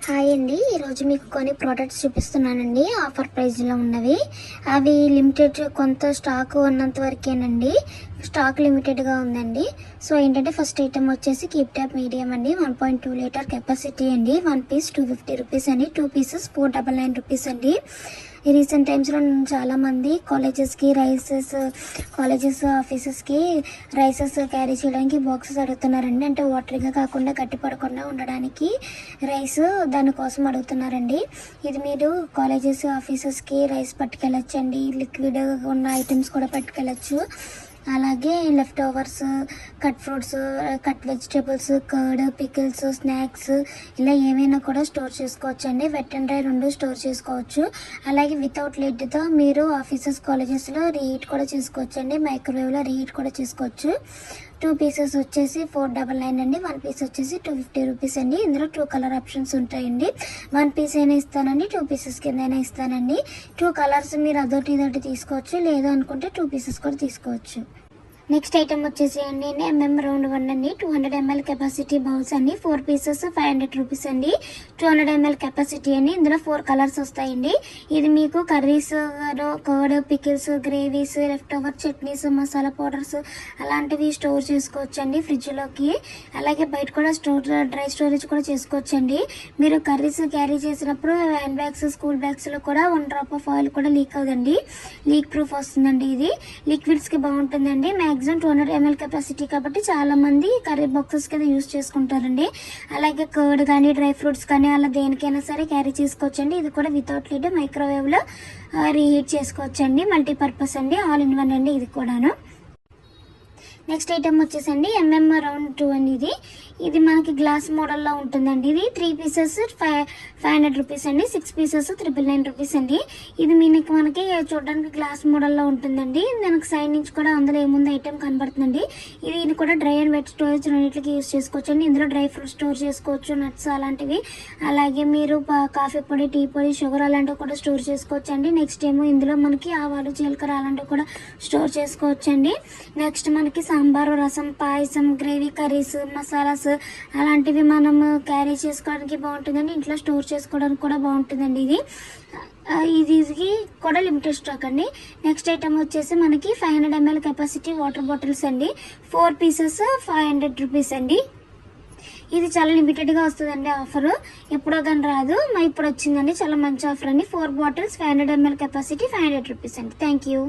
Hi అండి, ఈరోజు మీకు కొన్ని ప్రోడక్ట్స్ చూపిస్తున్నానండి. ఆఫర్ ప్రైస్లో ఉన్నవి. అవి లిమిటెడ్, కొంత స్టాక్ ఉన్నంత వరకేనండి. స్టాక్ లిమిటెడ్గా ఉందండి. సో ఏంటంటే ఫస్ట్ ఐటమ్ వచ్చేసి కీప్ ట్యాప్ మీడియం అండి. 1.2 లీటర్ కెపాసిటీ అండి. 1 పీస్ 250 రూపీస్ అండి. 2 పీసెస్ 499 రూపీస్ అండి. ఈ రీసెంట్ టైమ్స్లో చాలామంది కాలేజెస్ ఆఫీసెస్కి రైసెస్ క్యారీ చేయడానికి బాక్సెస్ అడుగుతున్నారండి. అంటే వాటర్గా కాకుండా గట్టి పడకుండా ఉండడానికి రైస్ దానికోసం అడుగుతున్నారండి. ఇది మీరు కాలేజెస్ ఆఫీసెస్కి రైస్ పట్టుకెళ్ళచ్చండి. లిక్విడ్ ఉన్న ఐటమ్స్ కూడా పట్టుకెళ్ళచ్చు. అలాగే left overs, cut fruits, cut vegetables, curd, pickles, snacks ఇలా ఏమైనా కూడా స్టోర్ చేసుకోవచ్చు అండి. వెట్ అండ్ డ్రై రెండు స్టోర్ చేసుకోవచ్చు. అలాగే వితౌట్ లిడ్తో మీరు ఆఫీసెస్, కాలేజెస్లో రీహీట్ కూడా చేసుకోవచ్చు అండి. మైక్రోవేవ్లో రీహీట్ కూడా చేసుకోవచ్చు. 2 పీసెస్ వచ్చేసి 499 అండి. 1 పీస్ వచ్చేసి 250 రూపీస్ అండి. ఇందులో 2 కలర్ ఆప్షన్స్ ఉంటాయండి. 1 పీస్ అయినా ఇస్తానండి, 2 పీసెస్ కింద అయినా ఇస్తానండి. 2 కలర్స్ మీరు అదొకటి ఇదొకటి తీసుకోవచ్చు, లేదు అనుకుంటే 2 పీసెస్ కూడా తీసుకోవచ్చు. నెక్స్ట్ ఐటమ్ వచ్చేసి అండి MM రౌండ్ 1 అండి. 200 ml కెపాసిటీ బౌల్స్ అండి. 4 పీసెస్ 500 రూపీస్ అండి. 200 ml కెపాసిటీ అండి. ఇందులో 4 కలర్స్ వస్తాయండి. ఇది మీకు curries, curd, pickles, gravies, left over chutneys, masala powders అలాంటివి స్టోర్ చేసుకోవచ్చు అండి ఫ్రిడ్జ్లోకి. అలాగే బయట కూడా డ్రై స్టోరేజ్ కూడా చేసుకోవచ్చు అండి. మీరు కర్రీస్ క్యారీ చేసినప్పుడు హ్యాండ్ బ్యాగ్స్, స్కూల్ బ్యాగ్స్లో కూడా 1 డ్రాప్ ఆఫ్ ఆయిల్ కూడా లీక్ అవుదండి. లీక్ ప్రూఫ్ వస్తుందండి. ఇది లిక్విడ్స్కి బాగుంటుందండి. మ్యాక్సిమం 200 ml కెపాసిటీ కాబట్టి చాలా మంది కర్రీ బాక్సెస్ కింద యూజ్ చేసుకుంటారండి. అలాగే కర్డ్ కానీ, డ్రై ఫ్రూట్స్ కానీ అలా దేనికైనా సరే క్యారీ చేసుకోవచ్చండి. ఇది కూడా వితౌట్ లిడ్ మైక్రోవేవ్లో రీహీట్ చేసుకోవచ్చండి. మల్టీపర్పస్ అండి, ఆల్ ఇన్ వన్ అండి ఇది కూడాను. నెక్స్ట్ ఐటమ్ వచ్చేసండి MM రౌండ్ 2 అండి. ఇది మనకి గ్లాస్ మోడల్లో ఉంటుందండి. ఇది 3 పీసెస్ 500 రూపీస్ అండి. 6 పీసెస్ 999 రూపీస్ అండి. ఇది మనకి చూడడానికి గ్లాస్ మోడల్లో ఉంటుందండి. దానికి సైడ్ నుంచి కూడా అందులో ఏముంది ఐటమ్ కనబడుతుందండి. ఇది కూడా డ్రై అండ్ వెట్ స్టోరేజ్ రెండింటికి యూజ్ చేసుకోవచ్చు అండి. ఇందులో డ్రై ఫ్రూట్స్ స్టోర్ చేసుకోవచ్చు, నట్స్ అలాంటివి. అలాగే మీరు కాఫీ పొడి, టీ పొడి, షుగర్ అలాంటివి కూడా స్టోర్ చేసుకోవచ్చు అండి. నెక్స్ట్ ఏమో ఇందులో మనకి ఆవాలు, జీలకర్ర అలాంటివి కూడా స్టోర్ చేసుకోవచ్చు అండి. నెక్స్ట్ మనకి సాంబారు, రసం, పాయసం, గ్రేవీ, కర్రీస్, మసాలాస్ అలాంటివి మనం క్యారీ చేసుకోవడానికి బాగుంటుందండి. ఇంట్లో స్టోర్ చేసుకోవడానికి కూడా బాగుంటుందండి. ఇది కూడా లిమిటెడ్ స్టాక్ అండి. నెక్స్ట్ ఐటమ్ వచ్చేసి మనకి 500 ml కెపాసిటీ వాటర్ బాటిల్స్ అండి. 4 పీసెస్ 500 రూపీస్ అండి. ఇది చాలా లిమిటెడ్గా వస్తుందండి. ఆఫర్ ఎప్పుడో కానీ రాదు, ఇప్పుడు వచ్చిందండి. చాలా మంచి ఆఫర్ అండి. 4 బాటిల్స్ 500 ml కెపాసిటీ 500 రూపీస్ అండి. Thank you.